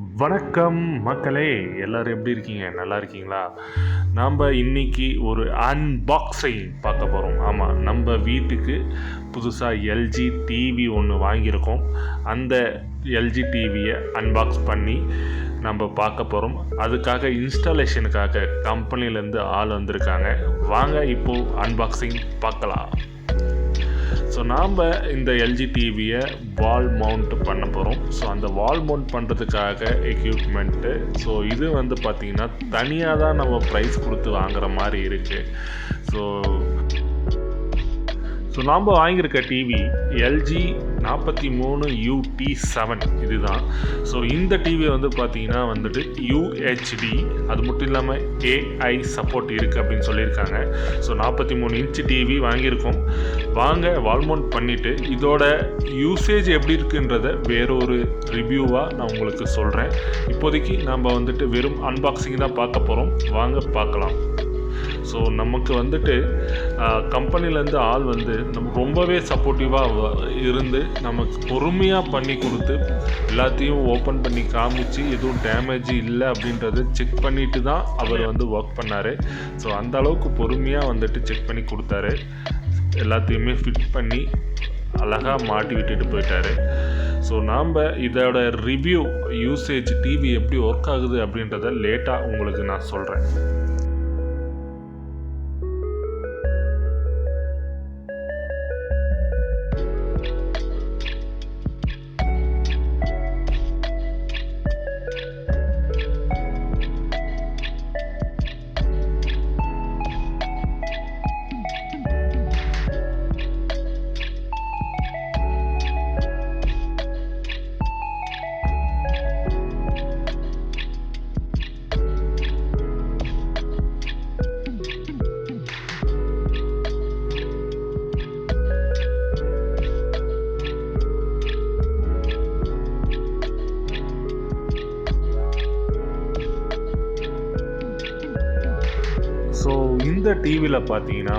வணக்கம் மக்களே, எல்லோரும் எப்படி இருக்கீங்க? நல்லா இருக்கீங்களா? நாம் இன்றைக்கி ஒரு அன்பாக்சிங் பார்க்க போகிறோம். ஆமாம், நம்ம வீட்டுக்கு புதுசாக எல்ஜி டிவி ஒன்று வாங்கியிருக்கோம். அந்த எல்ஜி டிவியை அன்பாக்ஸ் பண்ணி நம்ம பார்க்க போகிறோம். அதுக்காக இன்ஸ்டாலேஷனுக்காக கம்பெனிலேருந்து ஆள் வந்திருக்காங்க. வாங்க இப்போது அன்பாக்சிங் பார்க்கலாம். ஸோ நாம் இந்த எல்ஜி டிவியை வால் மவுண்ட் பண்ண போகிறோம். ஸோ அந்த வால் மவுண்ட் பண்ணுறதுக்காக எக்யூப்மெண்ட்டு. ஸோ இது பார்த்திங்கன்னா தனியாக தான் நம்ம ப்ரைஸ் கொடுத்து வாங்குகிற மாதிரி இருக்குது. ஸோ நாம் வாங்கியிருக்க டிவி எல்ஜி 43UT7 இதுதான். ஸோ இந்த டிவி பார்த்திங்கன்னா UHD, அது மட்டும் இல்லாமல் AI சப்போர்ட் இருக்குது அப்படின்னு சொல்லியிருக்காங்க. ஸோ 43 இன்ச் டிவி வாங்கியிருக்கோம். வாங்க வால்மவுண்ட் பண்ணிவிட்டு இதோட யூசேஜ் எப்படி இருக்குன்றதை வேறொரு ரிவ்யூவாக நான் உங்களுக்கு சொல்கிறேன். இப்போதைக்கு நம்ம வெறும் அன்பாக்சிங் தான் பார்க்க போகிறோம். வாங்க பார்க்கலாம். ஸோ நமக்கு கம்பெனிலேருந்து ஆள் நம்ம ரொம்பவே சப்போர்ட்டிவாக இருந்து நமக்கு பொறுமையாக பண்ணி கொடுத்து எல்லாத்தையும் ஓப்பன் பண்ணி காமிச்சு எதுவும் டேமேஜ் இல்லை அப்படின்றத செக் பண்ணிட்டு தான் அவர் ஒர்க் பண்ணார். ஸோ அந்த அளவுக்கு பொறுமையாக செக் பண்ணி கொடுத்தாரு. எல்லாத்தையுமே ஃபிட் பண்ணி அழகாக மாட்டி விட்டுட்டு போயிட்டார். ஸோ நாம் இதோட ரிவ்யூ யூசேஜ் டிவி எப்படி ஒர்க் ஆகுது அப்படின்றத லேட்டாக உங்களுக்கு நான் சொல்கிறேன். ஸோ இந்த டிவியில் பார்த்தீங்கன்னா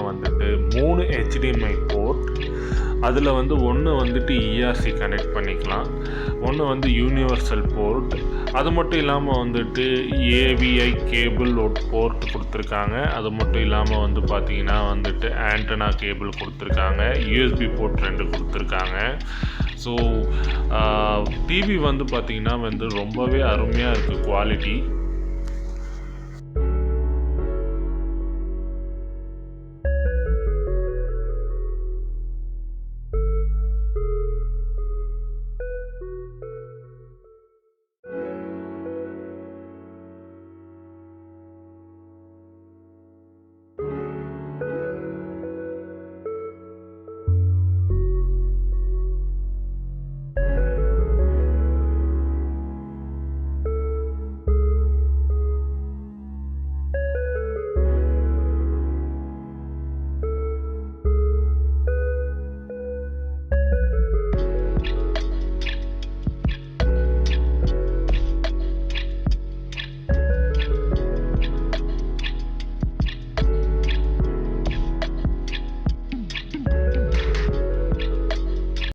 3 HDMI போர்ட். அதில் ஒன்று ERC கனெக்ட் பண்ணிக்கலாம், ஒன்று யூனிவர்சல் போர்ட். அது மட்டும் இல்லாமல் AVI கேபிள் போர்ட் கொடுத்துருக்காங்க. அது மட்டும் இல்லாமல் பார்த்தீங்கன்னா ஆண்டனா கேபிள் கொடுத்துருக்காங்க. USB போர்ட் 2 கொடுத்துருக்காங்க. ஸோ டிவி பார்த்தீங்கன்னா ரொம்பவே அருமையாக இருக்குது குவாலிட்டி.